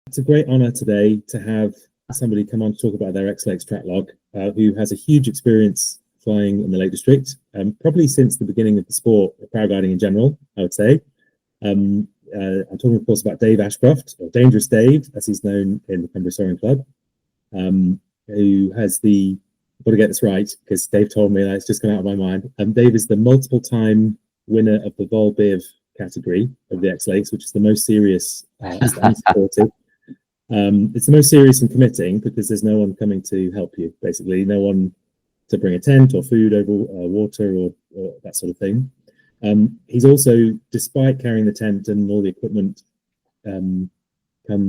It's a great honour today to have somebody come on to talk about their X-Lakes track log, who has a huge experience flying in the Lake District, probably since the beginning of the sport, paragliding in general, I would say. I'm talking, of course, about Dave Ashcroft, or Dangerous Dave, as he's known in the Pembrokeshire Soaring Club, who has the, I've got to get this right, because Dave told me that it's just gone out of my mind. Dave is the multiple-time winner of the Vol Biv category of the X-Lakes, which is the most serious and supportive. It's the most serious in committing because there's no one coming to help you, basically. No one to bring a tent or food over water or that sort of thing. He's also, despite carrying the tent and all the equipment, come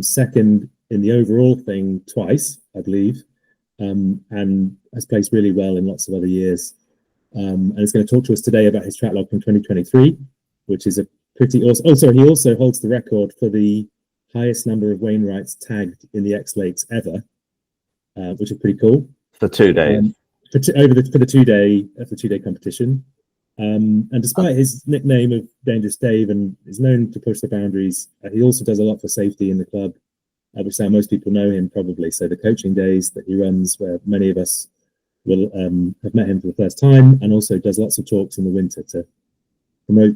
second in the overall thing twice, I believe, and has placed really well in lots of other years. And he's going to talk to us today about his track log from 2023, which is a pretty awesome. Oh, sorry, he also holds the record for the highest number of Wainwrights tagged in the X-Lakes ever, which is pretty cool. For 2 days. For the two-day competition. And despite his nickname of Dangerous Dave and is known to push the boundaries, he also does a lot for safety in the club, which is how most people know him probably. So the coaching days that he runs, where many of us will have met him for the first time, and also does lots of talks in the winter to promote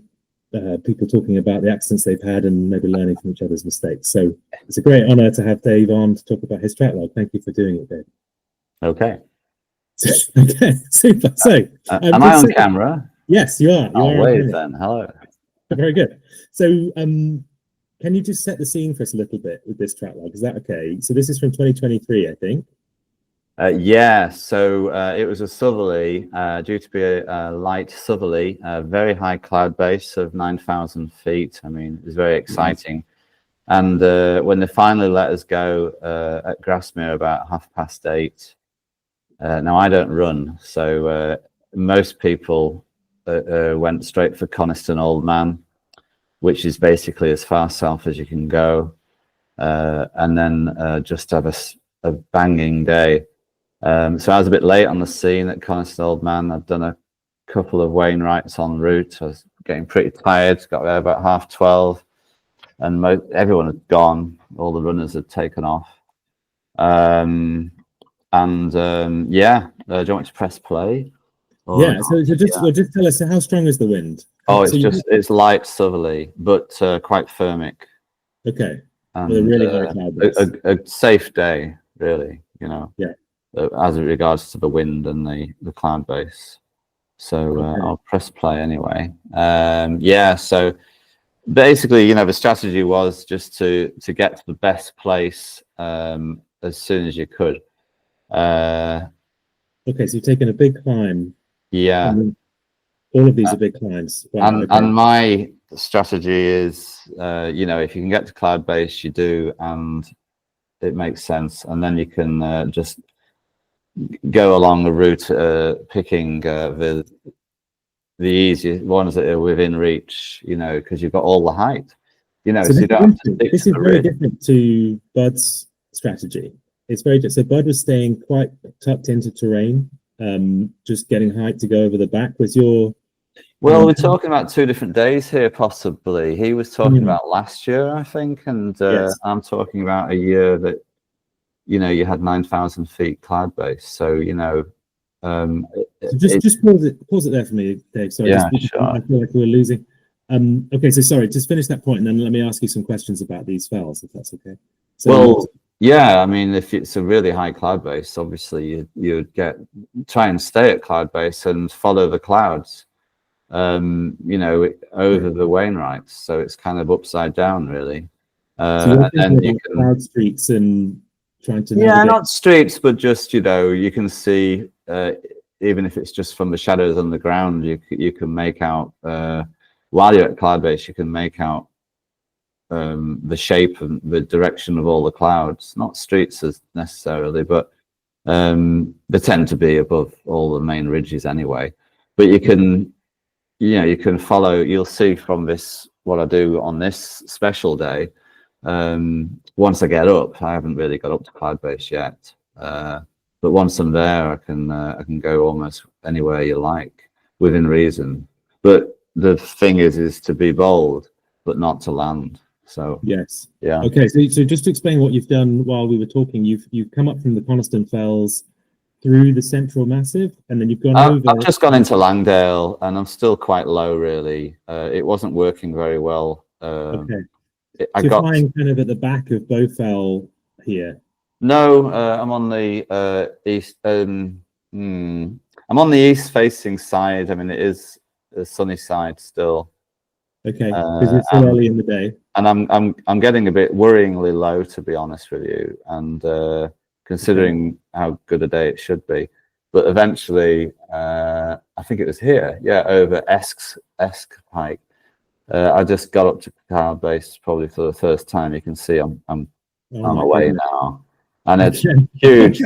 people talking about the accidents they've had and maybe learning from each other's mistakes. So it's a great honour to have Dave on to talk about his track log. Thank you for doing it, Dave. Okay. Okay, super. So, am I on camera? Yes, you are. Oh, wait then. Hello. Very good. So, can you just set the scene for us a little bit with this track log? Is that okay? So this is from 2023, I think. Yeah, so it was a southerly, due to be a light southerly, very high cloud base of 9,000 feet. I mean, it was very exciting. And when they finally let us go at Grasmere about 8:30, now I don't run, so most people went straight for Coniston Old Man, which is basically as far south as you can go, and then just have a banging day. So I was a bit late on the scene at Coniston Old Man. I'd done a couple of Wainwrights en route. I was getting pretty tired, got there about 12:30, and everyone had gone. All the runners had taken off. Yeah, do you want me to press play? Yeah, so just tell us, how strong is the wind? Oh, it's light southerly, but quite firmic. Okay. And really high cloud base. A safe day, really, you know. Yeah. As it regards to the wind and the cloud base. So I'll press play anyway. Yeah, so basically, you know, the strategy was just to get to the best place as soon as you could. Okay, so you've taken a big climb. Yeah. All of these are big climbs. Wow, and my strategy is, you know, if you can get to cloud base, you do, and it makes sense. And then you can just go along the route, picking the easiest ones that are within reach, you know, because you've got all the height, you know. So you don't have to stick this to is the very ridge. different to Bud's strategy. It's very different. So Bud was staying quite tucked into terrain, just getting height to go over the back. Was your Well, we're talking about 2 different days here, possibly. He was talking about last year, I think, and yes. I'm talking about a year that, you know, you had 9,000 feet cloud base. So, you know, so just pause it there for me, Dave. Sorry, yeah, sure. I feel like we were losing. Okay, so sorry, just finish that point, and then let me ask you some questions about these fells, if that's okay. So, well, yeah, I mean, if it's a really high cloud base, obviously you'd try and stay at cloud base and follow the clouds, you know, over the Wainwrights. So it's kind of upside down, really. So and then you can cloud streets and trying to navigate. Not streets, but just, you know, you can see, even if it's just from the shadows on the ground, you can make out, while you're at cloud base, you can make out the shape and the direction of all the clouds. Not streets as necessarily, but they tend to be above all the main ridges anyway. But you can, you know, you can follow. You'll see from this what I do on this special day. Once I get up, I haven't really got up to cloud base yet, but once I'm there, I can go almost anywhere you like within reason. But the thing is to be bold, but not to land. So Yes. yeah. Okay, so just to explain what you've done while we were talking, you've come up from the Coniston Fells through the Central Massif, and then you've gone over. I've just gone into Langdale, and I'm still quite low, really. It wasn't working very well. Okay. I So you're got flying kind of at the back of Bowfell here. no. I'm on the east. I'm on the east-facing side. I mean, it is a sunny side still. Okay, because it's still early in the day. And I'm getting a bit worryingly low, to be honest with you, and considering how good a day it should be. But eventually, I think it was here, yeah, over Esk Hike. I just got up to Picard Base probably for the first time. You can see I'm on my way now, and it's huge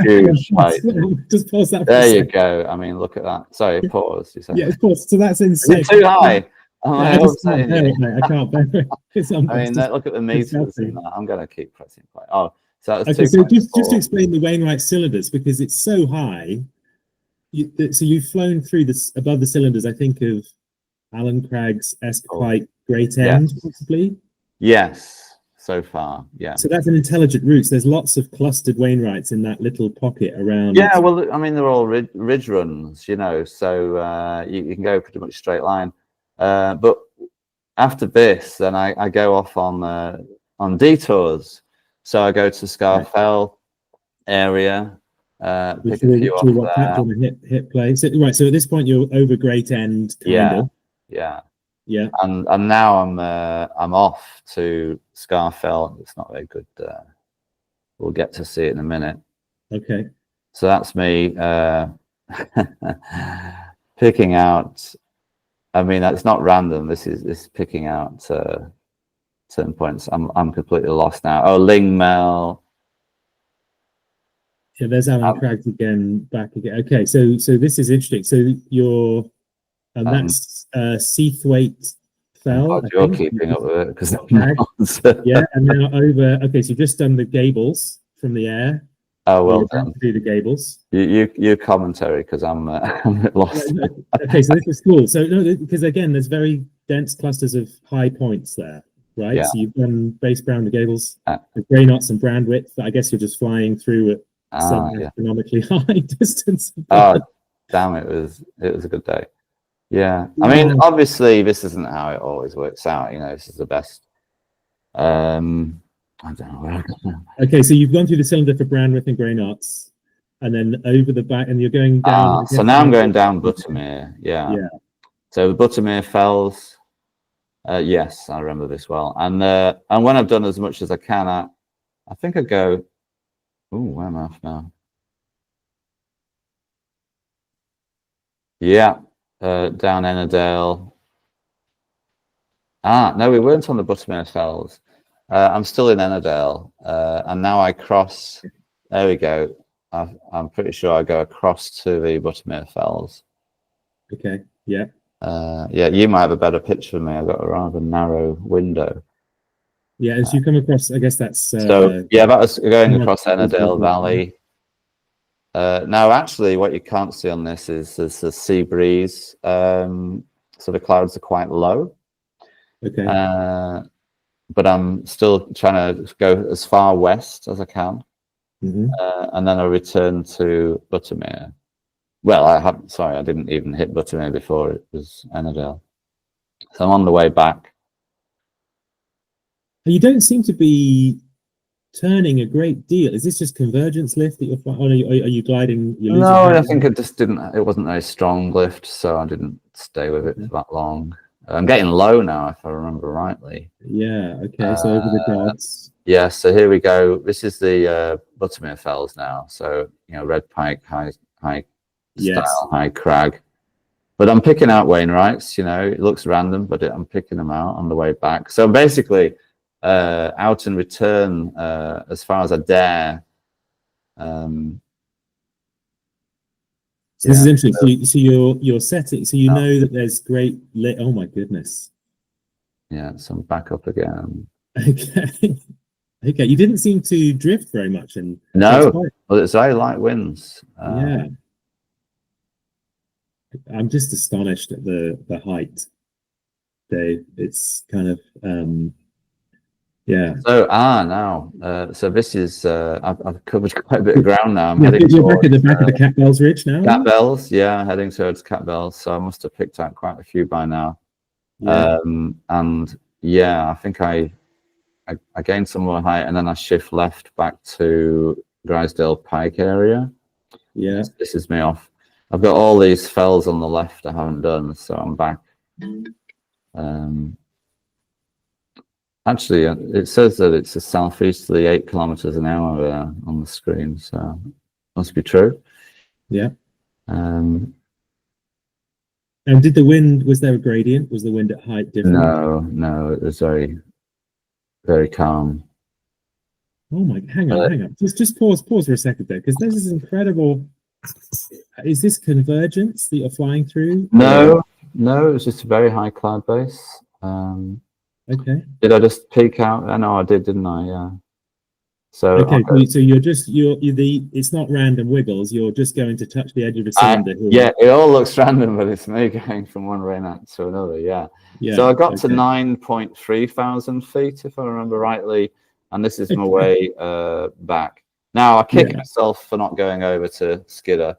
height. Just pause that. There you go. I mean, look at that. Sorry, pause. You said. Yeah, of course. So that's insane. Is it too high? I just can't bear it, mate. I can't bear it. I mean, look at the meters in that. I'm going to keep pressing play. Oh, so that was okay. So just to explain the Wainwright cylinders, because it's so high. So you've flown through this above the cylinders. I think of Alan Craig's Esk Hike Great End, possibly. Yes, so far, yeah. So that's an intelligent route. So there's lots of clustered Wainwrights in that little pocket around. Yeah, well, I mean, they're all ridge runs, you know, so you can go pretty much straight line. But after this, then I go off on detours. So I go to Scarfell area, pick a few off there. Hit play. So, right. So at this point, you're over Great End. Yeah. And now I'm off to Scarfell. It's not very good. We'll get to see it in a minute. Okay. So that's me picking out. I mean, it's not random. This is picking out certain points. I'm completely lost now. Oh, Lingmel. Yeah, there's Alan Craggs again, back again. Okay, so this is interesting. So you're, and that's Seathwaite Fell. You're keeping up with it because yeah, and now over. Okay, so you've just done the Gables from the air. Oh, well done. To do the Gables. You commentary because I'm lost. Okay, so this is cool. So no, because again, there's very dense clusters of high points there, right? Yeah. So you've done base brown the Gables, the grey knots and Brandwidth. I guess you're just flying through at some economically high distance. Oh, damn! It was a good day. Yeah, I mean, obviously, this isn't how it always works out. You know, this is the best. I don't know where I'm going. Okay, so you've gone through the cylinder for Brandwidth and grey knots, and then over the back, and you're going down. So now I'm going down Buttermere. Yeah. So the Buttermere Fells. Yes, I remember this well. And when I've done as much as I can, I think I go. Oh, where am I off now? Yeah, down Ennerdale. No, we weren't on the Buttermere Fells. I'm still in Ennerdale, and now I cross. There we go. I'm pretty sure I go across to the Buttermere Fells. Okay. Yeah. Yeah, you might have a better picture of me. I've got a rather narrow window. Yeah, as you come across, I guess that's. So yeah, that was going across Ennerdale Valley. Now, actually, what you can't see on this is there's a sea breeze, so the clouds are quite low. Okay. But I'm still trying to go as far west as I can, and then I return to Buttermere. Well, I didn't even hit Buttermere before it was Ennerdale. So I'm on the way back. You don't seem to be turning a great deal. Is this just convergence lift that you're flying? Or are you gliding? No, I think it just didn't. It wasn't very strong lift, so I didn't stay with it for that long. I'm getting low now, if I remember rightly. Yeah. Okay. So over the guards. Yeah. So here we go. This is the Buttermere Fells now. So Red Pike, high style, high crag. But I'm picking out Wainwrights. It looks random, but I'm picking them out on the way back. So basically, out and return as far as I dare. So this is interesting. So you're setting. So you know that there's great lit. Oh my goodness. Yeah. So I'm back up again. Okay. Okay. You didn't seem to drift very much, and no. Well, it's very light winds. Yeah. I'm just astonished at the height, Dave. It's kind of Yeah. So now, so this is I've covered quite a bit of ground now. I'm Yeah, heading you're back at the towards back of the Catbells Ridge now. Cat Bells. Yeah, heading towards Cat Bells. So I must have picked out quite a few by now. Yeah. And yeah, I think I gained some more height, and then I shift left back to Grasmere Pike area. Yeah. This is me off. I've got all these fells on the left I haven't done, so I'm back. Actually, it says that it's a southeasterly 8 kilometers an hour on the screen, so must be true. Yeah. And did the wind, was there a gradient? Was the wind at height different? No, it was very, very calm. Oh my, hang on. Just pause for a second there, because this is incredible. Is this convergence that you're flying through? No, it was just a very high cloud base. Okay. Did I just peek out? I know I did, didn't I? Yeah. So okay, so you're it's not random wiggles. You're just going to touch the edge of a cylinder. Yeah, it all looks random, but it's me going from one rain out to another. Yeah. So I got to 9.3 thousand feet, if I remember rightly, and this is my way back. Now I kick myself for not going over to Skidder,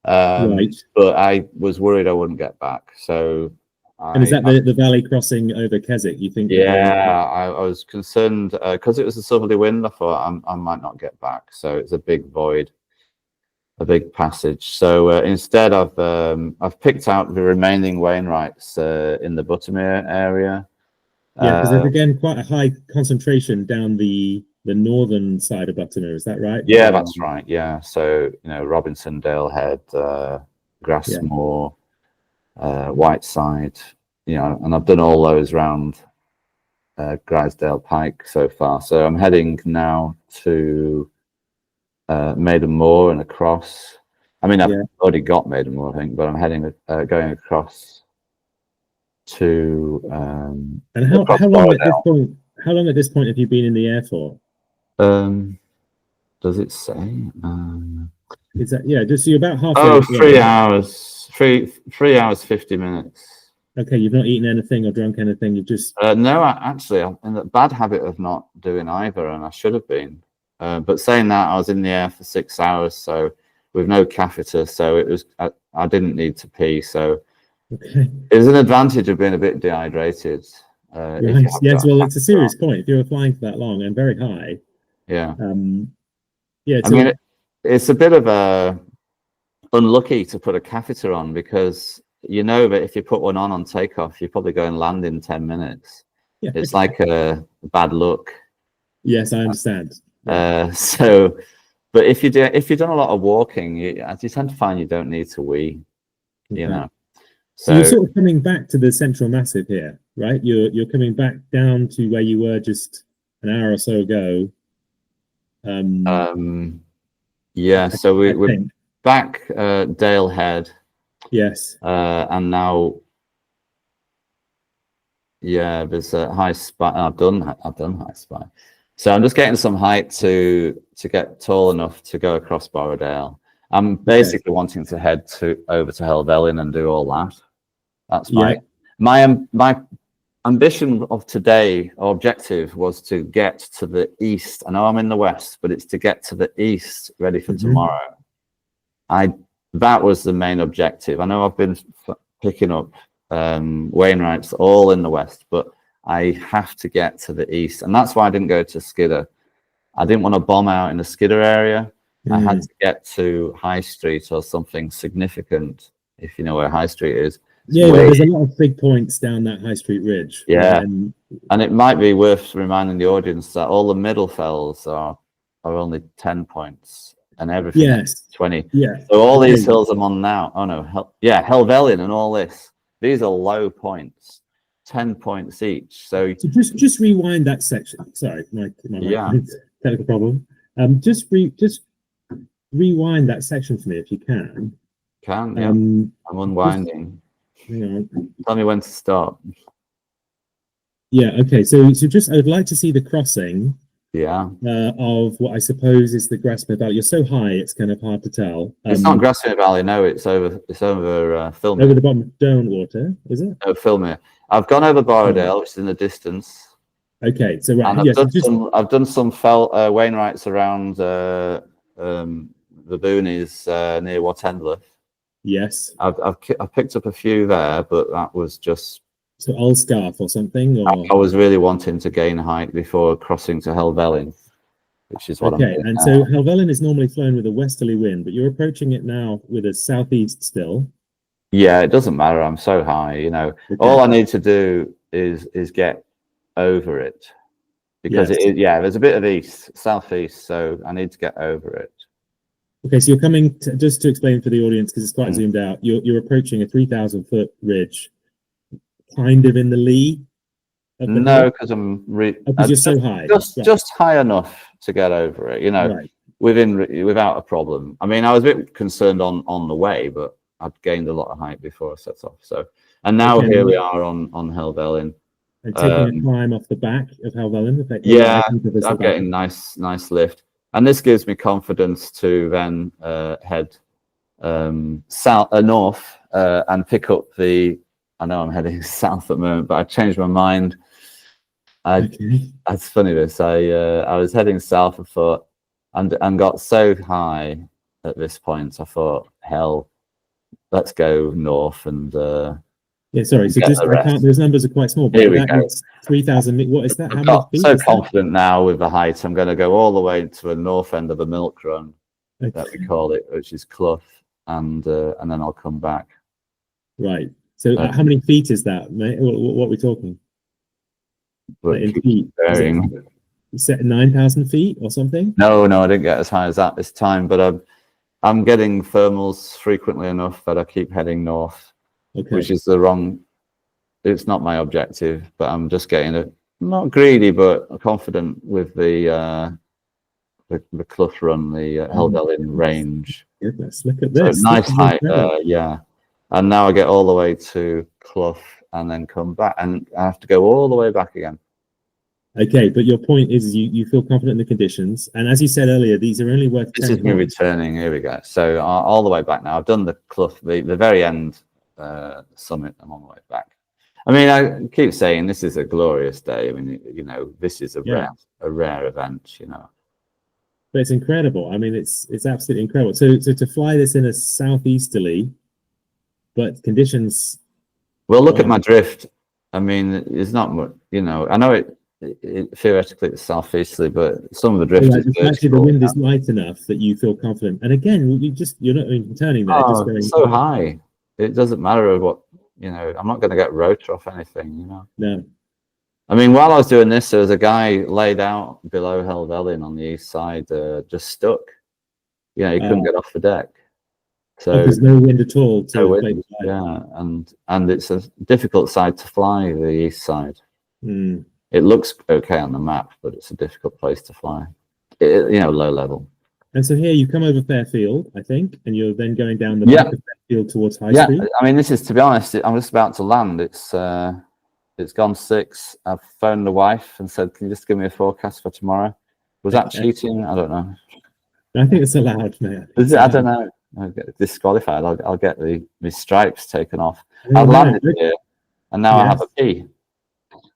right? But I was worried I wouldn't get back. So. And is that the valley crossing over Keswick? You think? Yeah, I was concerned because it was a southerly wind. I thought I might not get back, so it's a big void, a big passage. So instead, I've picked out the remaining Wainwrights in the Buttermere area. Yeah, because there's again quite a high concentration down the northern side of Buttermere. Is that right? Yeah, that's right. Yeah, so Robinson, Dalehead, Grasmere. Whiteside, and I've done all those round Grasmere Pike so far. So I'm heading now to Maiden Moor and across. I mean, I've already got Maiden Moor, I think, but I'm heading going across to. And how long at this point? How long at this point have you been in the air for? Does it say? Is that just so you're about halfway? Oh, 3 hours. 3 hours 50 minutes. Okay, you've not eaten anything or drunk anything. You've just no. Actually, I'm in the bad habit of not doing either, and I should have been. But saying that, I was in the air for 6 hours, so with no catheter, so it was. I didn't need to pee, so it was an advantage of being a bit dehydrated. Yes, well, it's a serious point. If you were flying for that long and very high. Yeah. Yeah. I mean, it's a bit of a unlucky to put a catheter on because that if you put one on takeoff, you probably go and land in 10 minutes. Yeah, it's like a bad luck. Yes, I understand. So, but if you've done a lot of walking, you tend to find you don't need to wee. So you're sort of coming back to the central massif here, right? You're coming back down to where you were just an hour or so ago. Yeah. So we're back Dalehead. Yes. And now, there's a high spy. I've done high spy. So I'm just getting some height to get tall enough to go across Borrowdale. I'm basically wanting to head over to Helvellyn and do all that. That's my ambition of today, or objective, was to get to the east. I know I'm in the west, but it's to get to the east, ready for tomorrow. That was the main objective. I know I've been picking up Wainwrights all in the west, but I have to get to the east, and that's why I didn't go to Skidder. I didn't want to bomb out in the Skidder area. I had to get to High Street or something significant, if you know where High Street is. There's a lot of big points down that High Street ridge. Yeah, and it might be worth reminding the audience that all the middle fells are only 10 points. And everything is 20. Yeah. So all these hills I'm on now. Oh no, Helvellyn and all this. These are low points, 10 points each. So just rewind that section. Sorry, my technical problem. Just rewind that section for me if you can. I'm unwinding. Hang on. Tell me when to start. Yeah. Okay. So just I would like to see the crossing. Yeah. Of what I suppose is the Grasmere Valley. You're so high, it's kind of hard to tell. It's not Grasmere Valley. No, it's over Filmere. Over the bottom of Downwater, is it? No, Filmere. I've gone over Borrowdale, which is in the distance. Okay, so right, And yes, just I've done some felt Wainwrights around the boonies near Watendleth. yes. I've picked up a few there, but that was just. So Old Scarf or something, or I was really wanting to gain height before crossing to Helvellyn, which is what I'm okay. doing And so now. Helvellyn is normally flown with a westerly wind, but you're approaching it now with a southeast still. Yeah, it doesn't matter. I'm so high, you know. Okay. All I need to do is get over it, because Yes. there's a bit of southeast, so I need to get over it. Okay, so you're coming to, just to explain for the audience because it's quite Mm. zoomed out. You're approaching a 3,000-foot ridge, kind of in the lee of the hill. No, because I'm Because you're so high. just high enough to get over it, you know, Right. without a problem. I mean, I was a bit concerned on the way, but I'd gained a lot of height before I set off. So, and now Okay, here we are on Helvellyn. and taking a climb off the back of Helvellyn. Effectively, Yeah, I'm getting nice lift, and this gives me confidence to then head north and pick up the. I know I'm heading south at the moment, but I changed my mind. Okay. That's funny. I was heading south, I thought, and got so high at this point. I thought, hell, let's go north and. Yeah, sorry. So just I can't. Those numbers are quite small. But Here we go. 3,000. What is that? How I've many got feet? so confident now with the height. I'm going to go all the way to the north end of the milk run, that we call it, which is Clough, and then I'll come back. Right. So how many feet is that, mate? What are we talking? Like in feet? Is it 9,000 feet or something? No, I didn't get as high as that this time, but I'm getting thermals frequently enough that I keep heading north, which is the wrong. It's not my objective, but I'm just getting it. Not greedy, but confident with the Clough run, the Helvellyn range. Goodness, look at this. So nice height, yeah. And now I get all the way to Clough and then come back, and I have to go all the way back again. Okay, but your point is you feel confident in the conditions, and as you said earlier, these are only worth. This is me returning. Here we go. So all the way back now. I've done the Clough, the very end summit. I'm on the way back. I mean, I keep saying this is a glorious day. I mean, you know, this is a rare event. You know, but it's incredible. I mean, it's absolutely incredible. So to fly this in a southeasterly, but conditions. Well, look at my drift. I mean, it's not much. You know, I know it theoretically it's southeasterly, but some of the drift is actually the wind is light enough that you feel confident. And again, you're not even turning there. Just going so high. It doesn't matter what. You know, I'm not going to get rotor off anything, you know. No. I mean, while I was doing this, there was a guy laid out below Helvellyn on the east side, just stuck. You know, he couldn't get off the deck. So there's no wind at all. No wind, yeah, and it's a difficult side to fly, the east side. Mm. It looks okay on the map, but it's a difficult place to fly. You know, low level. And so here you come over Fairfield, I think, and you're then going down the back of Fairfield towards High Street. Yeah, I mean, this is, to be honest, I'm just about to land. It's gone 6. I've phoned the wife and said, "Can you just give me a forecast for tomorrow?" Was that cheating? I don't know. I think it's allowed, man. I don't know. I'll get disqualified. I'll get my stripes taken off. I've landed here, and now I have a pee.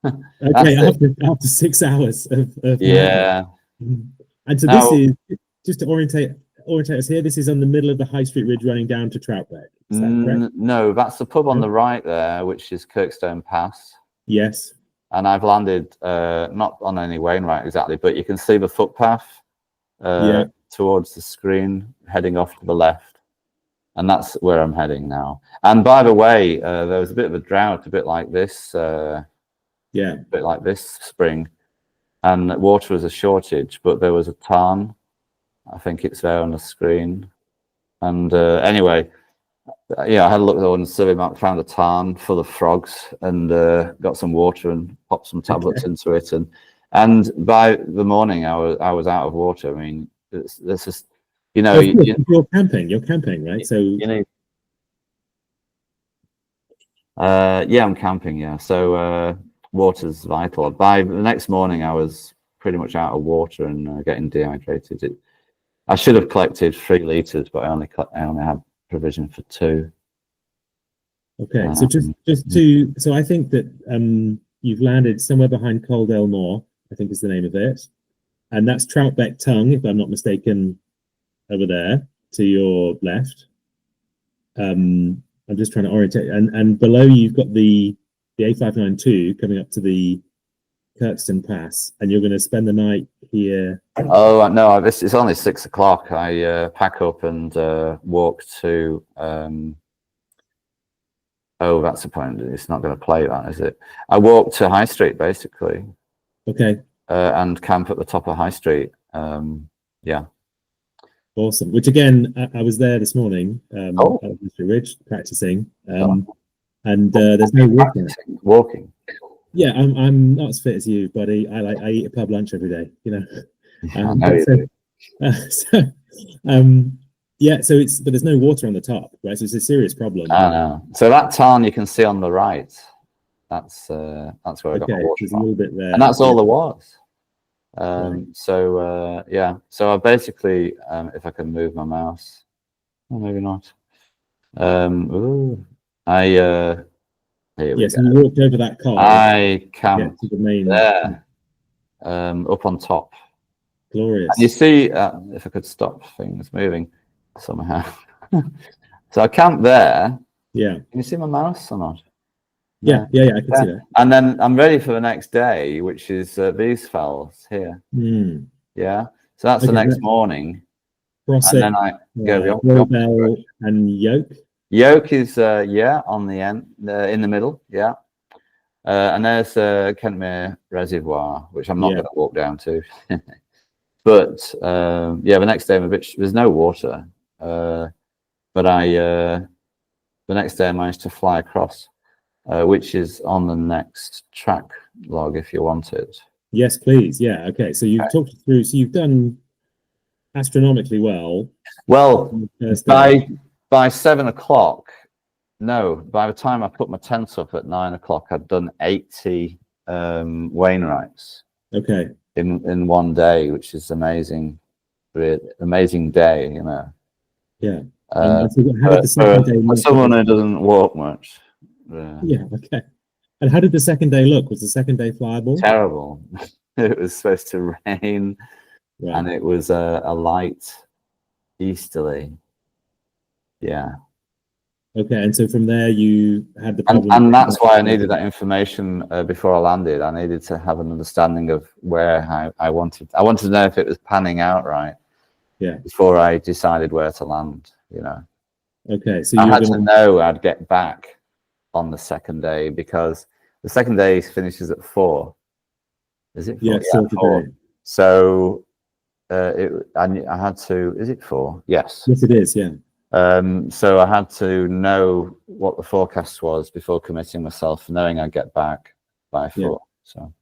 Okay, after 6 hours of yeah. And so this is just to orientate us here. This is on the middle of the High Street Ridge running down to Troutbeck. Is that correct? No, that's the pub on the right there, which is Kirkstone Pass. Yes. And I've landed not on any Wainwright exactly, but you can see the footpath towards the screen heading off to the left. And that's where I'm heading now. And by the way, there was a bit of a drought, a bit like this. A bit like this spring. And water was a shortage, but there was a tarn. I think it's there on the screen. And anyway, I had a look at the one survey map, found a tarn full of frogs, and got some water and popped some tablets into it. And by the morning, I was out of water. I mean, it's just, you know, you're camping, right? So you need. I'm camping. Yeah, so water's vital. By the next morning, I was pretty much out of water and getting dehydrated. I should have collected 3 liters, but I only had provision for 2. Okay, so so I think that you've landed somewhere behind Coldale Moor, I think is the name of it, and that's Troutbeck Tongue, if I'm not mistaken, over there to your left. I'm just trying to orientate, and below you've got the A592 coming up to the Kirkston Pass, and you're going to spend the night here. Oh no, it's only 6 o'clock. I pack up and walk to. Oh, that's the point. It's not going to play that, is it? I walk to High Street basically. Okay. And camp at the top of High Street. Yeah. Awesome. Which again, I was there this morning. At Mystery Ridge practicing, and there's no walking. Walking. Yeah, I'm not as fit as you, buddy. I eat a pub lunch every day. You know. Yeah, so but there's no water on the top, right? So it's a serious problem. I know. So that tarn you can see on the right, that's where I got my water from. A little bit there. And that's all there was. So yeah, so I basically, if I can move my mouse, or maybe not. Here we yes, go. you walked over that car. I camped to the main there, up on top. Glorious. And you see, if I could stop things moving somehow. So I camped there. Yeah. Can you see my mouse or not? Yeah, I can see that. And then I'm ready for the next day, which is these fells here. Yeah. So that's the next morning. And then I go Bell and Yoke. Yoke is on the end, in the middle. Yeah. And there's Kentmere Reservoir, which I'm not going to walk down to. But the next day there's no water. But the next day I managed to fly across, which is on the next track log if you want it. Yes, please. Yeah. Okay. So you've talked through. So you've done astronomically well. Well, by 7 o'clock. No, by the time I put my tent up at 9 o'clock, I'd done 80 Wainwrights. Okay. In one day, which is amazing. Amazing day, you know. Yeah. For someone who doesn't walk much. Yeah. Okay. And how did the second day look? Was the second day flyable? Terrible. It was supposed to rain, and it was a light easterly. Yeah. Okay, and so from there you had the problem. And that's why I needed that information before I landed. I needed to have an understanding of where I wanted. I wanted to know if it was panning out right. Yeah. Before I decided where to land, you know. Okay, so I had to know I'd get back on the second day, because the second day finishes at 4. Is it 4? Yeah, 4. So I had to. Is it 4? Yes. Yes, it is. Yeah. So I had to know what the forecast was before committing myself, knowing I'd get back by 4. Yeah. So.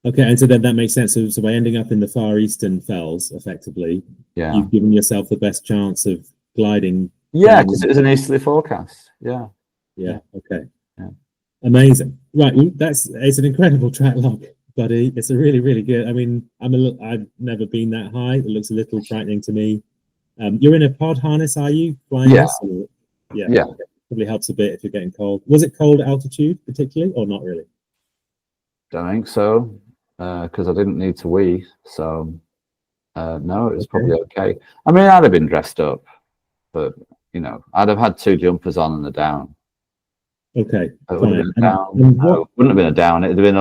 Okay, and so then that makes sense. So by ending up in the far eastern fells, effectively, you've given yourself the best chance of gliding. Yeah, because it was an easterly forecast. Yeah. Yeah. Okay. Yeah. Amazing. Right. It's an incredible track log, buddy. It's a really, really good. I mean, I've never been that high. It looks a little frightening to me. You're in a pod harness, are you? Flying yeah. This, yeah. Probably helps a bit if you're getting cold. Was it cold altitude particularly, or not really? Don't think so, because I didn't need to wee. So no, it was probably okay. I mean, I'd have been dressed up, but you know, I'd have had 2 jumpers on and a down. Okay. It wouldn't have been a down. No, it wouldn't have been a down. It'd have been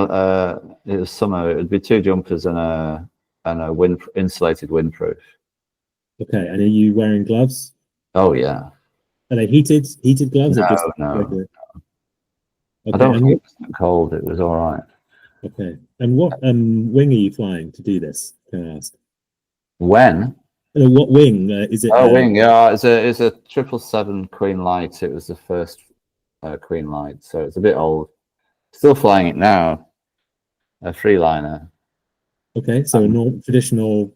it was summer. It would be 2 jumpers and a insulated windproof. Okay, and are you wearing gloves? Oh yeah. Are they heated gloves? No, or just no. Okay, I don't think it was cold. It was all right. Okay, and what wing are you flying to do this? Can I ask? When? What wing is it? Oh, wing. Yeah, it's a 777 Queen Light. It was the first Queen Light, so it's a bit old. Still flying it now. A Freeliner. Okay, so a traditional.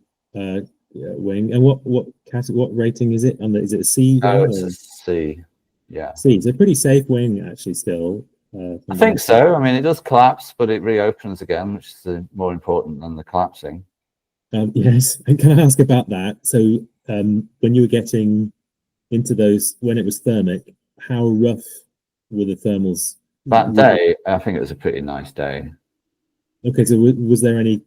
Wing, and what rating is it? Is it a C? Oh, it's a C. Yeah, C. It's a pretty safe wing, actually. Still, I think so. I mean, it does collapse, but it reopens again, which is more important than the collapsing. Yes, and can I ask about that? So, when you were getting into those, when it was thermic, how rough were the thermals That day, I think it was a pretty nice day. Okay, so was there any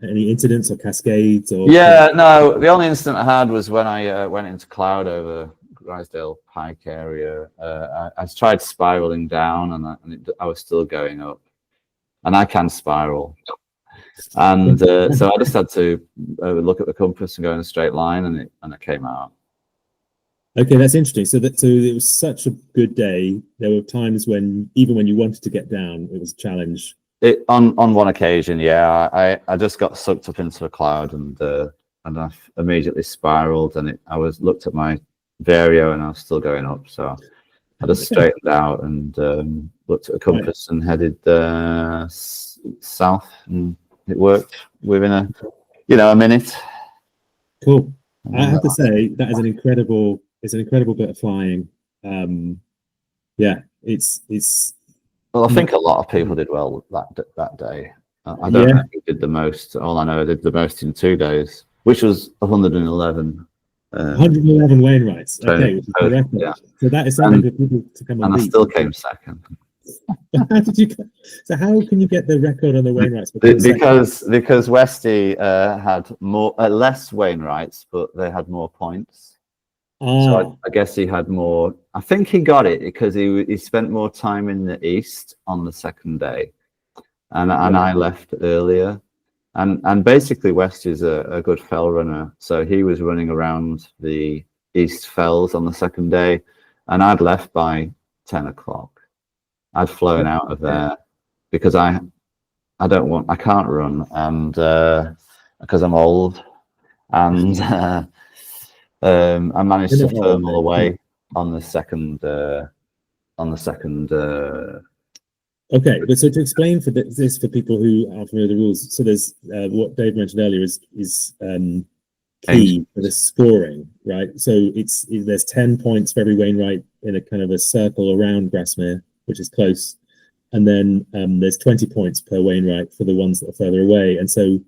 incidents or cascades or? Yeah, no, the only incident I had was when I went into cloud over Grasmere Hike area. I tried spiraling down, and I was still going up, and I can spiral. And so I just had to look at the compass and go in a straight line, and it came out. Okay, that's interesting. So it was such a good day. There were times when even when you wanted to get down, it was a challenge. On one occasion, yeah, I just got sucked up into a cloud, and I immediately spiraled, and I looked at my vario, and I was still going up. So I just straightened out and looked at the compass and headed south, and it worked within a minute. Cool. I have to say that is an incredible bit of flying. Yeah, it's. Well, I think a lot of people did well that day. I don't know who did the most. All I know, I did the most in 2 days, which was 111. 111 Wainwrights. Okay, which is the record. Yeah. So that is something for people to come and beat. I still came second. How did you? So how can you get the record on the Wainwrights? Because Westy had less Wainwrights, but they had more points. So I guess he had more. I think he got it because he spent more time in the east on the second day, and I left earlier. And basically West is a good fell runner, so he was running around the east fells on the second day, and I'd left by 10 o'clock. I'd flown out of there because I can't run, and because I'm old, and I managed to thermal away on the second. Okay, but so to explain for this for people who aren't familiar with the rules, so there's what Dave mentioned earlier is key for the scoring, right? So there's 10 points for every Wainwright in a kind of a circle around Grasmere, which is close, and then there's 20 points per Wainwright for the ones that are further away. And so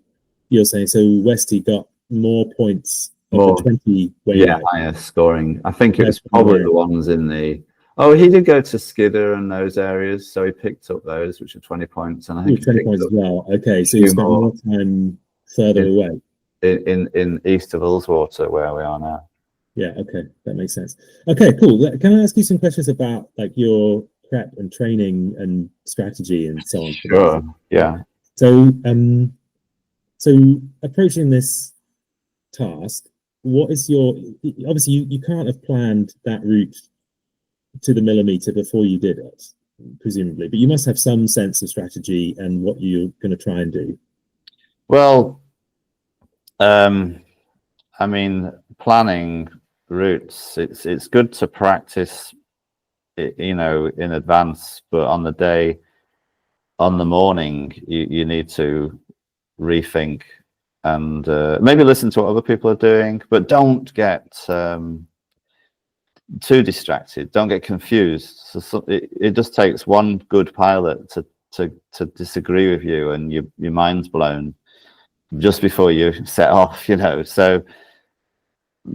you're saying Westy got more points of the 20 Wainwright. Yeah, higher scoring. I think it was probably the ones in the. Oh, he did go to Skidder and those areas, so he picked up those, which are 20 points, and I think 20 points as well. Okay, so you spent more time further away in east of Ullswater, where we are now. Yeah, okay, that makes sense. Okay, cool. Can I ask you some questions about like your prep and training and strategy and so on? Sure. Yeah. So, approaching this task, what is your? Obviously, you can't have planned that route to the millimeter before you did it, presumably, but you must have some sense of strategy and what you're going to try and do. Well, I mean, planning routes, it's good to practice, in advance, but on the morning, you need to rethink and maybe listen to what other people are doing, but don't get too distracted. Don't get confused. So it just takes one good pilot to disagree with you, and your mind's blown just before you set off. So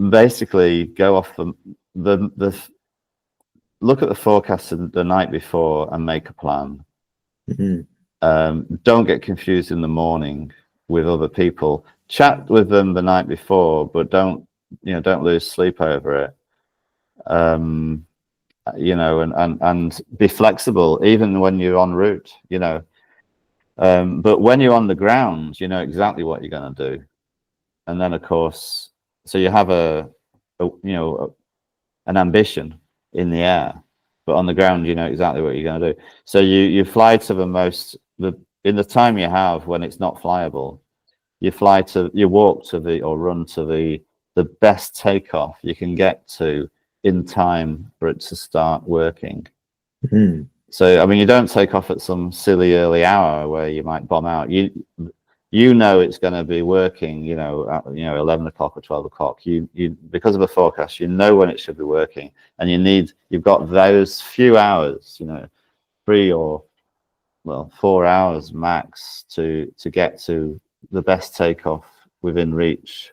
basically, go off the look at the forecast the night before and make a plan. Mm-hmm. Don't get confused in the morning with other people. Chat with them the night before, but don't lose sleep over it. And be flexible even when you're en route, but when you're on the ground, you know exactly what you're going to do. And then of course, so you have an ambition in the air, but on the ground, you know exactly what you're going to do. So you fly to in the time you have when it's not flyable, you walk to or run to the best takeoff you can get to in time for it to start working. Mm-hmm. So, I mean, you don't take off at some silly early hour where you might bomb out. You know it's going to be working, 11 o'clock or 12 o'clock. You because of the forecast, you know when it should be working, and you've got those few hours, 3 or 4 hours max to get to the best takeoff within reach.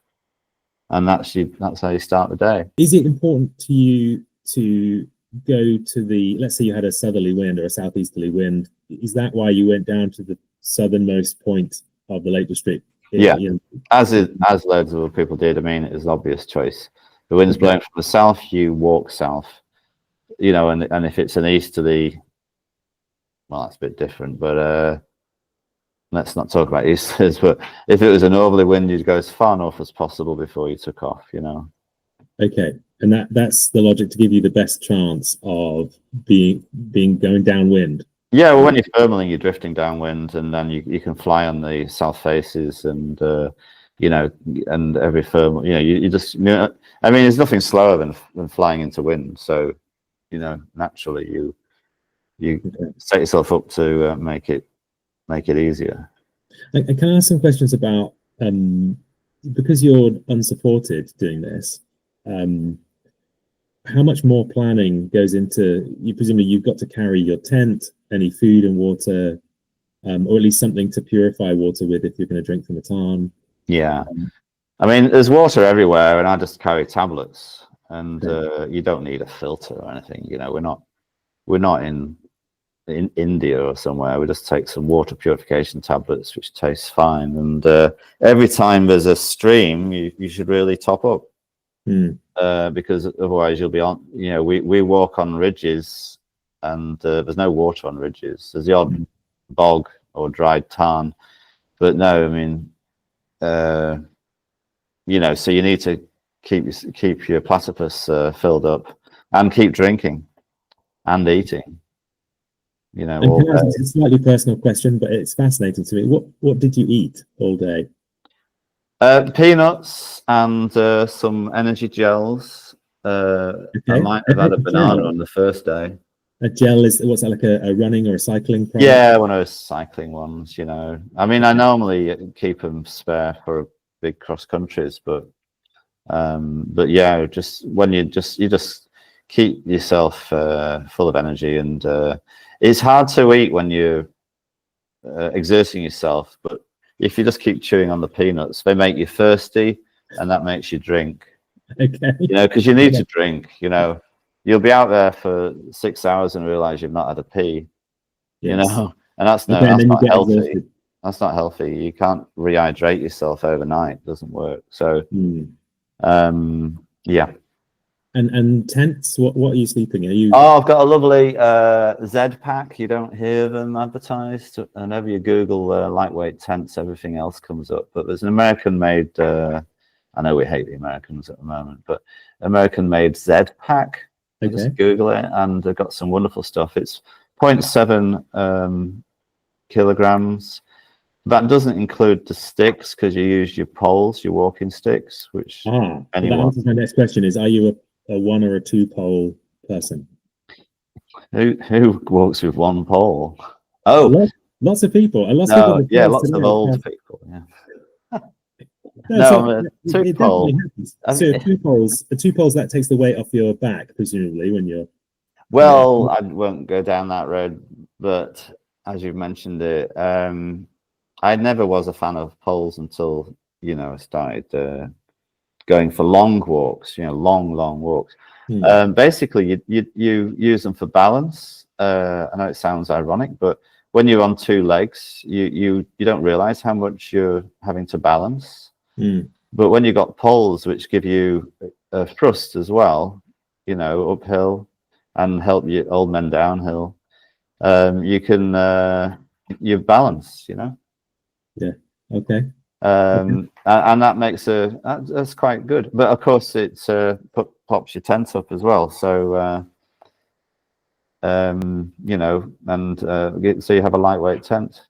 And that's how you start the day. Is it important to you to go to the, let's say you had a southerly wind or a southeasterly wind, is that why you went down to the southernmost point of the Lake District? Yeah, You know, as loads of other people did. I mean, it was an obvious choice. The wind's blowing from the south, you walk south. You know, and if it's an easterly, well, that's a bit different. But let's not talk about easters. But if it was a northerly wind, you'd go as far north as possible before you took off. You know. Okay, and that's the logic to give you the best chance of being going downwind. Yeah, well, when you're firming, you're drifting downwind, and then you can fly on the south faces, and you know, and every firm, you know, you just, you know, I mean, there's nothing slower than flying into wind. So, you know, naturally, you set yourself up to make it easier. And can I ask some questions about because you're unsupported doing this? How much more planning goes into, you presumably you've got to carry your tent, any food and water, or at least something to purify water with if you're going to drink from the tarn. Yeah, I mean, there's water everywhere, and I just carry tablets, and you don't need a filter or anything. You know, we're not in India or somewhere. We just take some water purification tablets, which tastes fine. And every time there's a stream, you should really top up. Because otherwise you'll be on, you know, we walk on ridges, and there's no water on ridges. There's the odd bog or dried tarn, but no, I mean, you know, so you need to keep your platypus filled up, and keep drinking and eating. You know, it's a slightly personal question, but it's fascinating to me. What did you eat all day? Peanuts and some energy gels. I might have had a banana on the first day. A gel is, what's that, like a running or a cycling product? Yeah, one of those cycling ones, you know. I mean, I normally keep them spare for big cross countries, but yeah, just when you just keep yourself full of energy, and it's hard to eat when you're exerting yourself, but if you just keep chewing on the peanuts, they make you thirsty, and that makes you drink. Okay. You know, because you need to drink. You know, you'll be out there for 6 hours and realize you've not had a pee. Yes. You know, and that's not healthy. Exhausted. That's not healthy. You can't rehydrate yourself overnight. It doesn't work. So, yeah. And tents, what are you sleeping in? Are you... Oh, I've got a lovely Z pack. You don't hear them advertised. Whenever you Google lightweight tents, everything else comes up. But there's an American-made, I know we hate the Americans at the moment, but American-made Z pack. Okay. Just Google it, and they've got some wonderful stuff. It's 0.7 kilograms. That doesn't include the sticks, because you use your poles, your walking sticks, which that answers my next question. Is, are you a one or a two pole person? Who walks with one pole? Oh, lots of people. Lots of old people. Yeah. No, two pole. So two poles, that takes the weight off your back, presumably, when you're. Well, I won't go down that road, but as you've mentioned it, I never was a fan of poles until, you know, I started going for long walks. You know, long walks. Basically, you use them for balance. I know it sounds ironic, but when you're on two legs, you don't realize how much you're having to balance. But when you've got poles which give you a thrust as well, you know, uphill, and help you old men downhill, you can you balance, you know. Yeah. Okay. And that makes that's quite good. But of course, it's pops your tent up as well. So you know, and so you have a lightweight tent.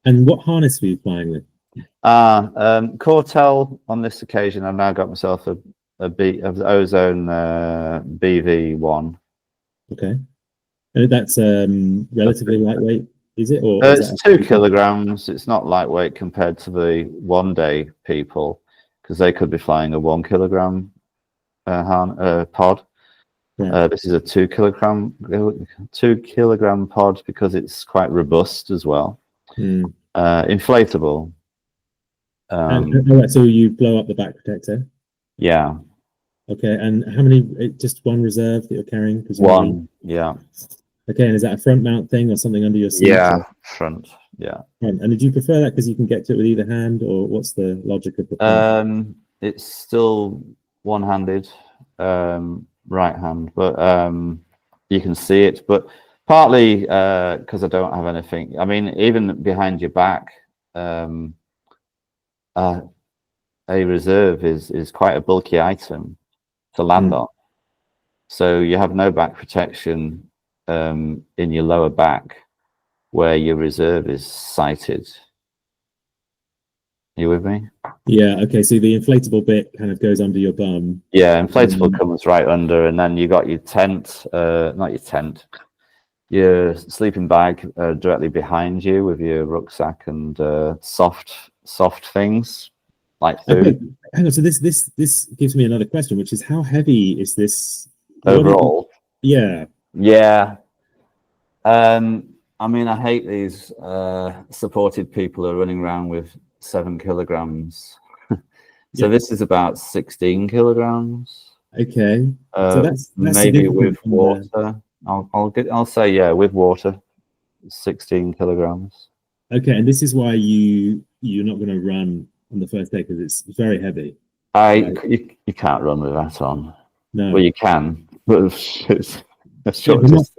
And what harness were you flying with? Cortel on this occasion. I've now got myself of the Ozone BV1. Okay, and that's relatively lightweight, is it? Or it's 2 kilograms. It's not lightweight compared to the one-day people, because they could be flying a 1 kilogram pod. Right. This is a 2 kilogram pod, because it's quite robust as well. Inflatable. So you blow up the back protector? Yeah. Okay, and how many? Just one reserve that you're carrying, presumably. One, yeah. Okay, and is that a front mount thing or something under your seat? Yeah, front, yeah. And did you prefer that because you can get to it with either hand, or what's the logic of the front? It's still one-handed, right hand, but you can see it. But partly because I don't have anything. I mean, even behind your back, a reserve is quite a bulky item to land on. So you have no back protection in your lower back where your reserve is sighted. Are you with me? Yeah, okay, so the inflatable bit kind of goes under your bum. Yeah, inflatable comes right under, and then you got your tent, not your tent, your sleeping bag directly behind you with your rucksack and soft things like food. Okay, hang on, so this gives me another question, which is how heavy is this Overall? Yeah. Yeah. I mean, I hate these supported people who are running around with 7 kilograms. So this is about 16 kilograms. Okay. So that's maybe with water. I'll say, yeah, with water, 16 kilograms. Okay, and this is why you're not going to run on the first day because it's very heavy. You can't run with that on. No. Well, you can, but it's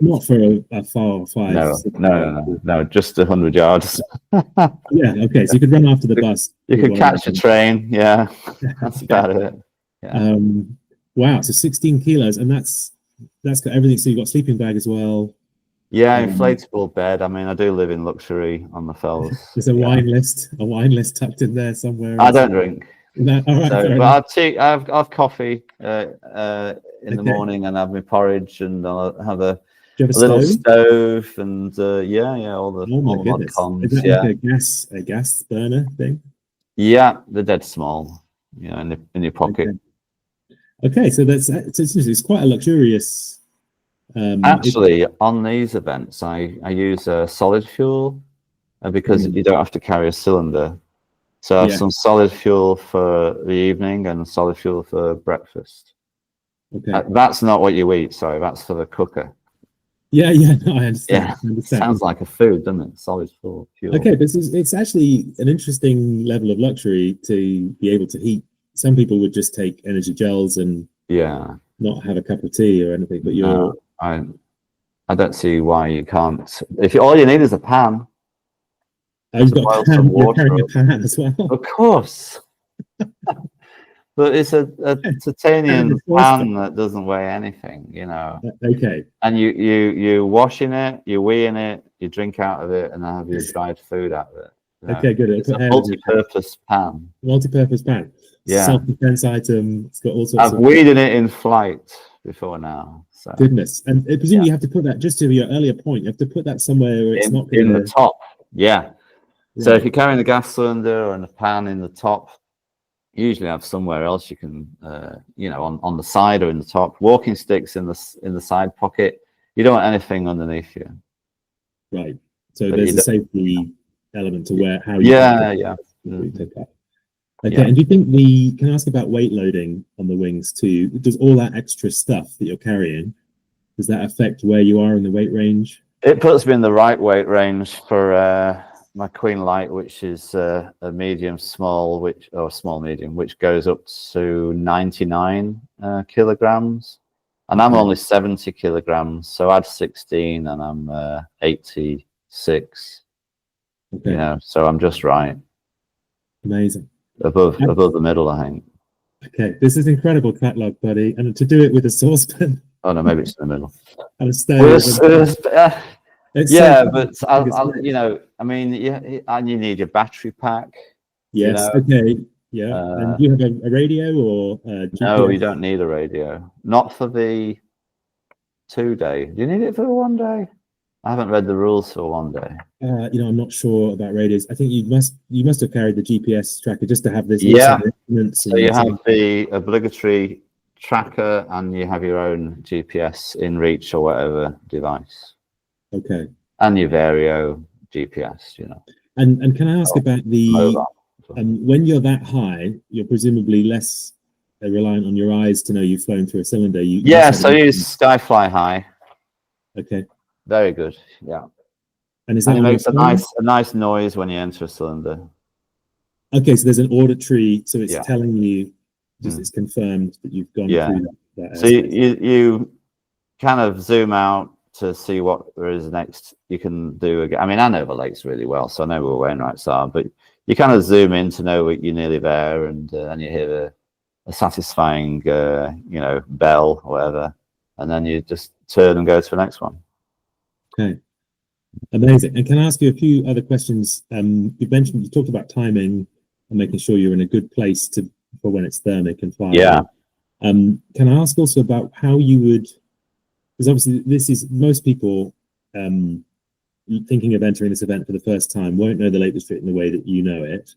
not for a far 5. No, just 100 yards. Yeah, okay, so you could run after the bus. You could catch a train, yeah. That's about it. Yeah. Wow, so 16 kilos, and that's got everything. So you've got sleeping bag as well. Yeah, inflatable bed. I mean, I do live in luxury on the fells. There's a wine list tucked in there somewhere. I don't drink. No, all right, so, but I'll have coffee in the morning, and have my porridge, and I'll have a little stove, and all the mod cons. Is that like a gas burner thing? Yeah, they're dead small, in your pocket. Okay, so it's quite a luxurious. Actually, on these events, I use solid fuel because you don't have to carry a cylinder. So I have some solid fuel for the evening and solid fuel for breakfast. Okay. That's not what you eat, sorry, that's for the cooker. Yeah, no, I understand. Yeah, sounds like a food, doesn't it? Solid fuel. Okay, but it's actually an interesting level of luxury to be able to heat. Some people would just take energy gels and not have a cup of tea or anything, but I don't see why you can't. If all you need is a pan. You've got you're carrying a pan as well. Of course. But it's a titanium pan that doesn't weigh anything, Okay. And you wash in it, you wee in it, you drink out of it, and then have your dried food out of it. Okay, good. It's a multi-purpose pan. Multi-purpose pan. Yeah. Self-defense item. It's got all sorts I've weed in it in flight before now. So. Goodness. And presumably you have to put that, just to your earlier point, you have to put that somewhere where it's not in the top. Yeah. Right. So if you're carrying a gas cylinder and a pan in the top, usually have somewhere else you can, on the side or in the top. Walking sticks in the side pocket. You don't want anything underneath you. Right. So there's a safety element to how you take that. Okay. And do you think can I ask about weight loading on the wings too? Does all that extra stuff that you're carrying, does that affect where you are in the weight range? It puts me in the right weight range for my Queen Light, which is a medium small, small medium, which goes up to 99 kilograms, and I'm only 70 kilograms, so add 16, and I'm 86. Okay. So I'm just right. Amazing. Above the middle, I think. Okay, this is incredible, Tracklog, buddy, and to do it with a saucepan. Oh no, maybe it's in the middle. And a stove. But I mean, and you need your battery pack. Yes. Okay. Yeah. And do you have a radio or GPS? No, you don't need a radio. Not for the 2-day. Do you need it for the 1 day? I haven't read the rules for 1 day. I'm not sure about radios. I think you must have carried the GPS tracker just to have this. Yeah. So you have the obligatory tracker, and you have your own GPS in reach or whatever device. Okay. And your Vario GPS, And can I ask about the when you're that high, you're presumably less reliant on your eyes to know you've flown through a cylinder? Yes, I use Skyfly High. Okay. Very good. Yeah. And is that it on your makes a phone? nice noise when you enter a cylinder. Okay, so there's an auditory, so it's Yeah. telling you, just it's confirmed that you've gone Yeah. through that So you kind of zoom out to see what there is next you can do again. I mean, I know the lakes really well, so I know where Wainwrights are, but you kind of zoom in to know you're nearly there, and you hear a satisfying, bell or whatever, and then you just turn and go to the next one. Okay. Amazing. And can I ask you a few other questions? You talked about timing and making sure you're in a good place for when it's thermic and fly. Yeah. Can I ask also about how you would, because obviously this is, most people thinking of entering this event for the first time won't know the Lake District in the way that you know it.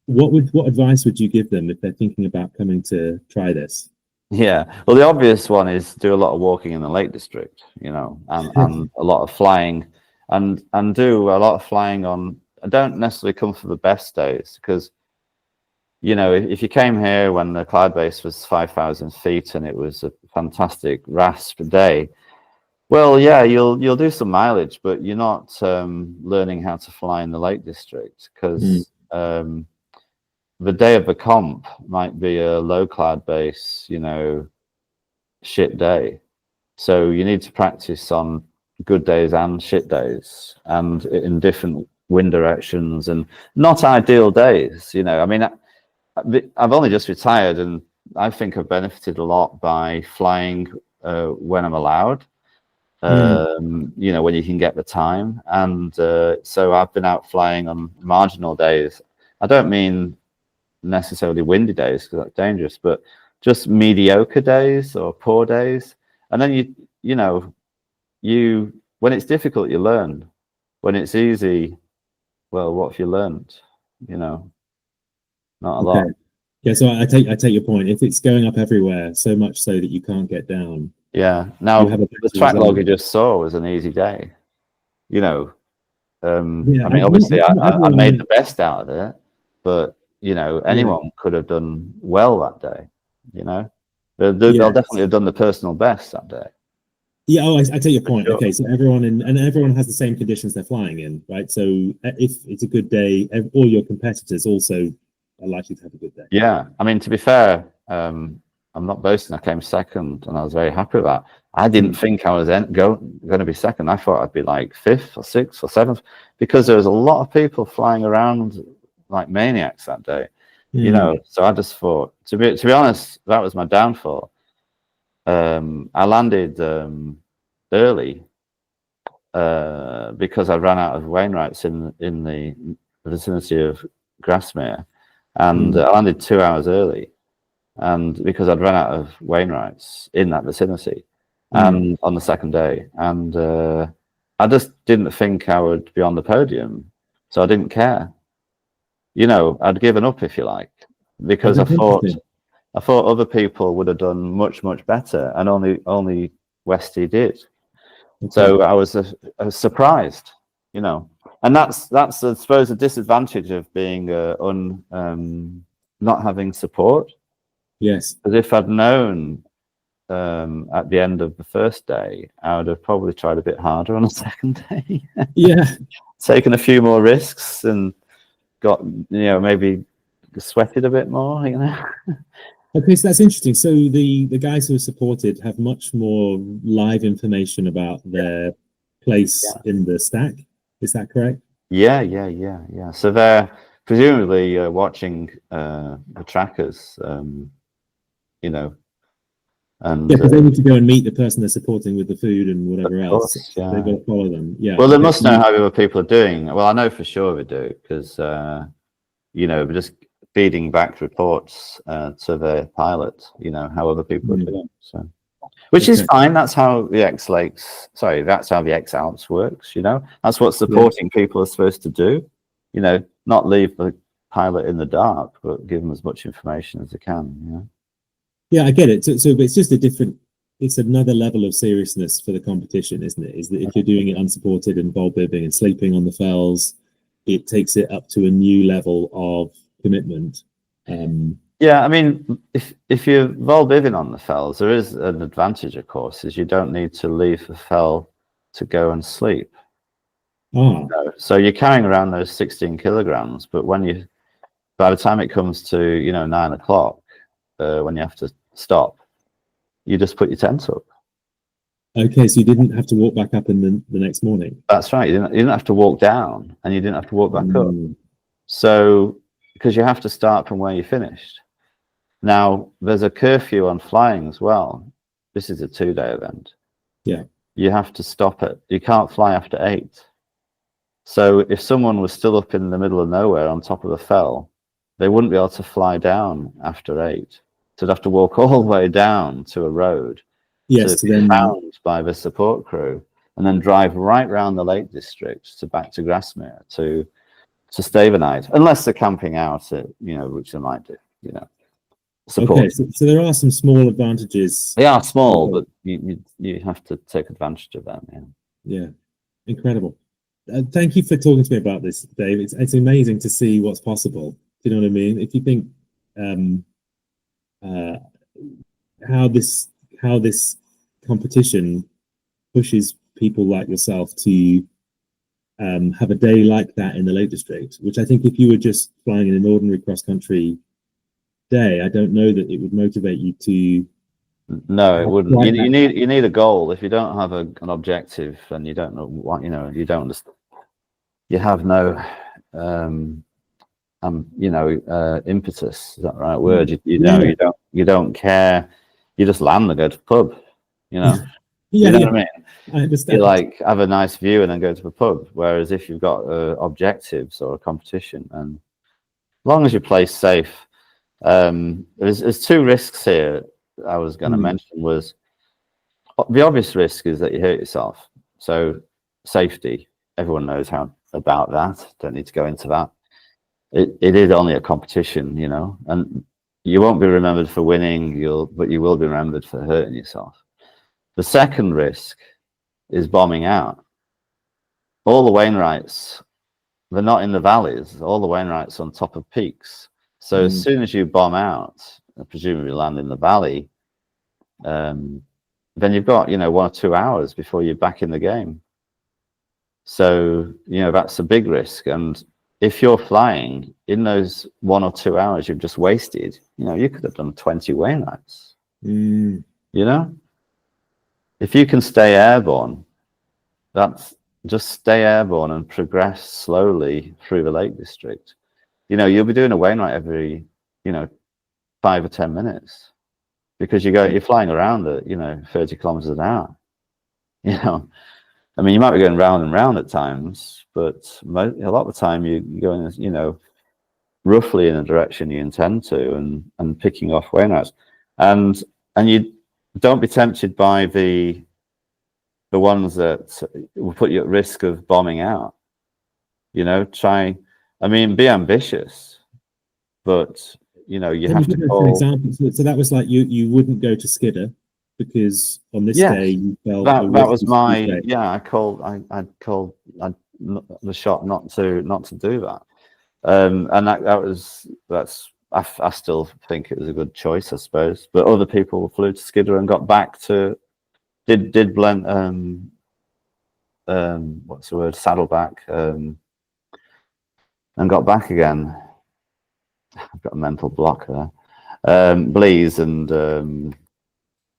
What advice would you give them if they're thinking about coming to try this? Yeah, well, the obvious one is do a lot of walking in the Lake District, and a lot of flying, and do a lot of flying on. Don't necessarily come for the best days, because if you came here when the cloud base was 5,000 feet and it was a fantastic rasp day, well, yeah, you'll do some mileage, but you're not learning how to fly in the Lake District, because the day of the comp might be a low cloud base, shit day. So you need to practice on good days and shit days, and in different wind directions, and not ideal days. I mean, I've only just retired, and I think I've benefited a lot by flying when I'm allowed. When you can get the time, and so I've been out flying on marginal days. I don't mean necessarily windy days, because that's dangerous, but just mediocre days or poor days. And then you when it's difficult, you learn. When it's easy, well, what have you learned? Not a lot. Yeah, so I take your point. If it's going up everywhere, so much so that you can't get down. Yeah. Now the track log you just saw was an easy day. I mean, obviously I made the best out of it, but anyone could have done well that day. They'll definitely have done the personal best that day. Yeah, I take your point. Sure. Okay, so everyone has the same conditions they're flying in, right? So if it's a good day, all your competitors also are likely to have a good day. Yeah, I mean, to be fair, I'm not boasting. I came second, and I was very happy with that. I didn't think I was going to be second. I thought I'd be like 5th or 6th or 7th, because there was a lot of people flying around like maniacs that day. So I just thought, to be honest, that was my downfall. I landed early because I ran out of Wainwrights in the vicinity of Grasmere, and I landed 2 hours early, and because I'd run out of Wainwrights in that vicinity, and on the second day, and I just didn't think I would be on the podium, so I didn't care. I'd given up, if you like, because I thought other people would have done much better, and only Westy did. So I was surprised, and that's I suppose a disadvantage of being not having support. Yes, because if I'd known at the end of the first day, I would have probably tried a bit harder on the second day. Taken a few more risks and got maybe sweated a bit more. Okay, so that's interesting. So the guys who are supported have much more live information about their place in the stack. Is that correct? Yeah. So they're presumably watching the trackers, and because they need to go and meet the person they're supporting with the food and whatever else. Yeah. They've got to follow them. Yeah. Well, they must know how other people are doing. Well, I know for sure they do, because we're just feeding back reports to the pilot, how other people are doing. So, which is fine. That's how the that's how the X Alps works. That's what supporting people are supposed to do. Not leave the pilot in the dark, but give them as much information as they can. Yeah, I get it. So it's just it's another level of seriousness for the competition, isn't it? Is that if you're doing it unsupported and bowl bibbing and sleeping on the fells, it takes it up to a new level of commitment. Yeah, I mean, if you're vol-biving on the fells, there is an advantage, of course, is you don't need to leave the fell to go and sleep. Ah, So you're carrying around those 16 kilograms, but by the time it comes to 9 o'clock, when you have to stop, you just put your tent up. okay. So you didn't have to walk back up in the next morning. That's right. You didn't have to walk down, and you didn't have to walk back up. Mm. So because you have to start from where you finished. Now there's a curfew on flying as well. This is a 2-day event. Yeah. You have to stop it. You can't fly after 8. So if someone was still up in the middle of nowhere on top of a fell, they wouldn't be able to fly down after 8. So they'd have to walk all the way down to a road Yes. to be found by the support crew, and then drive right round the Lake District back to Grasmere to stay the night, unless they're camping out at, which they might do, support. Okay, so there are some small advantages. They are small, but you have to take advantage of them. Yeah, incredible. Thank you for talking to me about this, Dave. It's amazing to see what's possible. Do you know what I mean? If you think how this competition pushes people like yourself to have a day like that in the Lake District, which I think if you were just flying in an ordinary cross-country day, I don't know that it would motivate you to. No, it wouldn't. You need a goal. If you don't have an objective and you don't know what, you don't understand, you have no impetus. Is that the right word? You don't care. You just land and go to the pub. Yeah, you know what I mean? I understand. You have a nice view and then go to the pub. Whereas if you've got objectives or a competition, and as long as you play safe, there's 2 risks here I was going to mention. Was the obvious risk is that you hurt yourself. So safety, everyone knows about that. Don't need to go into that. It is only a competition, and you won't be remembered for winning, but you will be remembered for hurting yourself. The second risk is bombing out. All the Wainwrights, they're not in the valleys. All the Wainwrights on top of peaks. So as soon as you bomb out, and presumably land in the valley, then you've got 1 or 2 hours before you're back in the game. So that's a big risk. And if you're flying in those 1 or 2 hours you've just wasted, you could have done 20 Wainwrights. If you can stay airborne, that's just stay airborne and progress slowly through the Lake District. You'll be doing a Wainwright every 5 or 10 minutes, because you're flying around at 30 kilometers an hour. I mean, you might be going round and round at times, but a lot of the time you're going roughly in the direction you intend to, and picking off Wainwrights. And you don't be tempted by the ones that will put you at risk of bombing out. Be ambitious, but you have to call. For example, so that was like you wouldn't go to Skidder because on this day you felt that was my I called the shot not to do that, and I still think it was a good choice, I suppose. But other people flew to Skidder and got back to did blend what's the word, saddleback, and got back again. I've got a mental block there. Blees and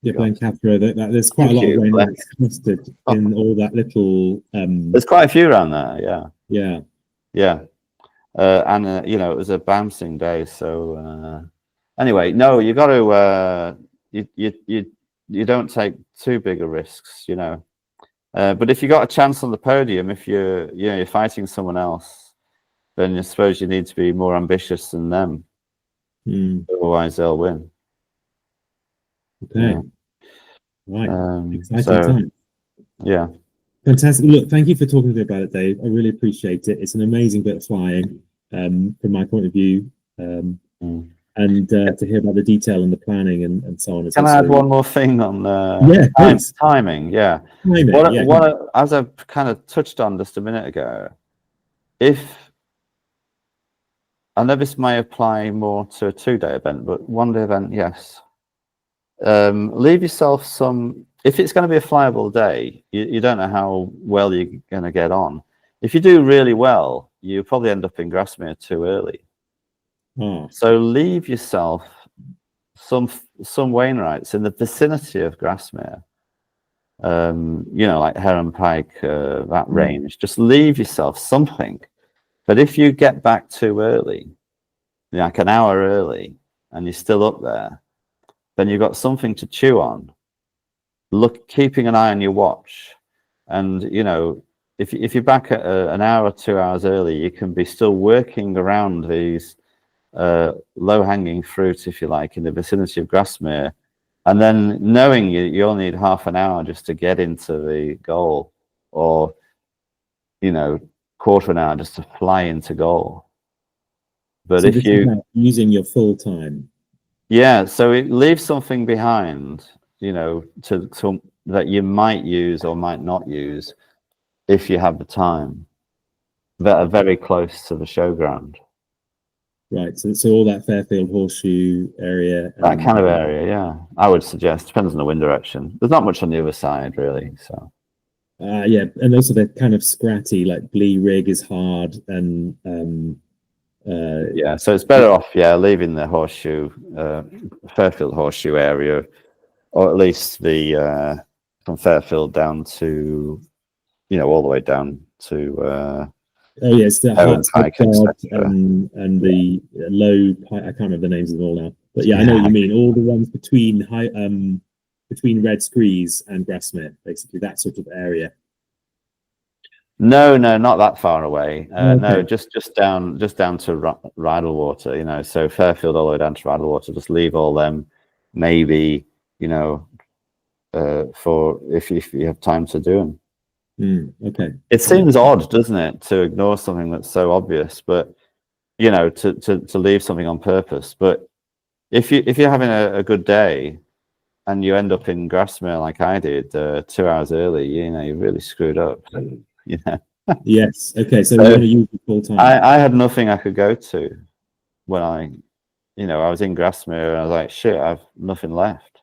Blencathra. There's quite a lot of Wainwrights clustered in all that little. There's quite a few around there. Yeah. And it was a bouncing day. So anyway, no, you got to you don't take too big a risks, But if you got a chance on the podium, if you're fighting someone else, then I suppose you need to be more ambitious than them. Otherwise, they'll win. Okay. Right. Exciting time. Yeah. Fantastic. Look, thank you for talking to me about it, Dave. I really appreciate it. It's an amazing bit of flying, from my point of view, and to hear about the detail and the planning and so on. Can I add one more thing on timing? Yeah. As I kind of touched on just a minute ago, if I know this may apply more to a 2-day event, but 1-day event, yes. Leave yourself some. If it's going to be a flyable day, you don't know how well you're going to get on. If you do really well, you probably end up in Grasmere too early. So leave yourself some Wainwrights in the vicinity of Grasmere. You know, like Heron Pike, that range. Just leave yourself something. But if you get back too early, like an hour early, and you're still up there, then you've got something to chew on. Keeping an eye on your watch, and you know, if you're back at an hour or 2 hours early, you can be still working around these low-hanging fruit, if you like, in the vicinity of Grasmere, and then knowing you only need half an hour just to get into the goal, or you know, quarter an hour just to fly into goal. But so if you using your full time, yeah, so it leaves something behind, you know, to that you might use or might not use if you have the time, that are very close to the showground. Right. So all that Fairfield Horseshoe area, That kind of area, yeah. I would suggest, depends on the wind direction. There's not much on the other side, really. So. Yeah, and also they're kind of scratty. Like Blee Rig is hard, and yeah. So it's better off, yeah, leaving the horseshoe, Fairfield Horseshoe area, or at least the from Fairfield down to, you know, all the way down to. Oh yes, the Heron Pike, and the low. I can't remember the names of them all now, but yeah, I know what you mean. All the ones between between Red Screes and Grasmere, basically that sort of area. No, not that far away. Okay. No, just down to Rydalwater. You know, so Fairfield all the way down to Rydalwater. Just leave all them, maybe, you know, for if you have time to do them. Okay. It seems odd, doesn't it, to ignore something that's so obvious, but you know, to leave something on purpose. But if you're having a good day, and you end up in Grasmere like I did 2 hours early, you know, you really screwed up. You know. Yes. Okay. So we want to use it full time. I had nothing I could go to when I was in Grasmere, and I was like, shit, I've nothing left.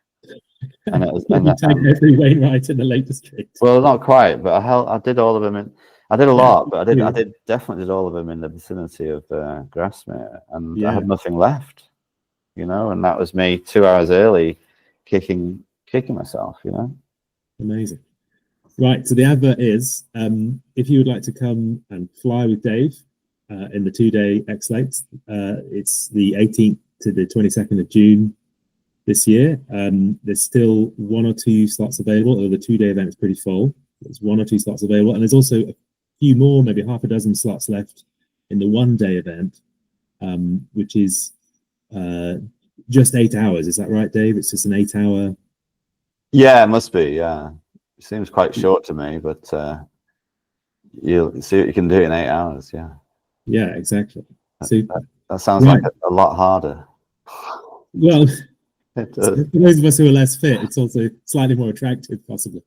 And it was every Wainwright in the Lake District. Well, not quite, but I did all of them I did a lot, but I definitely did all of them in the vicinity of Grasmere, and I had nothing left, you know, and that was me 2 hours early, kicking myself, you know. Amazing. Right, so the advert is, if you would like to come and fly with Dave in the 2-day X Lakes, it's the 18th to the 22nd of June this year. There's still 1 or 2 slots available, although the 2-day event is pretty full. There's 1 or 2 slots available, and there's also a few more, maybe half a dozen slots left in the 1-day event, which is just 8 hours. Is that right, Dave? It's just an 8-hour. Yeah, it must be. Yeah, it seems quite short to me, but you'll see what you can do in 8 hours. Yeah. Yeah, exactly. So that sounds like a lot harder. Well, for those of us who are less fit, it's also slightly more attractive, possibly.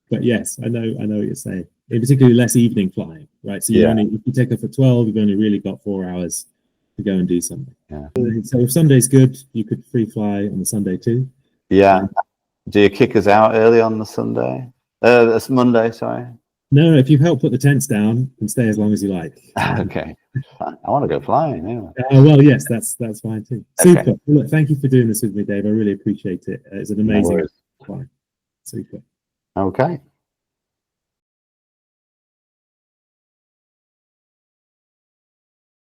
But yes, I know what you're saying. In particularly less evening flying, right? So if you take off at 12, you've only really got 4 hours to go and do something. Yeah. So if Sunday's good, you could free fly on the Sunday too. Yeah. Do you kick us out early on the Sunday? It's Monday, sorry. No, if you've helped put the tents down, you can stay as long as you like. Okay. I want to go flying. Anyway. Well, yes, that's fine too. Super. Okay. Well, look, thank you for doing this with me, Dave. I really appreciate it. It's an amazing flight. Super. Okay.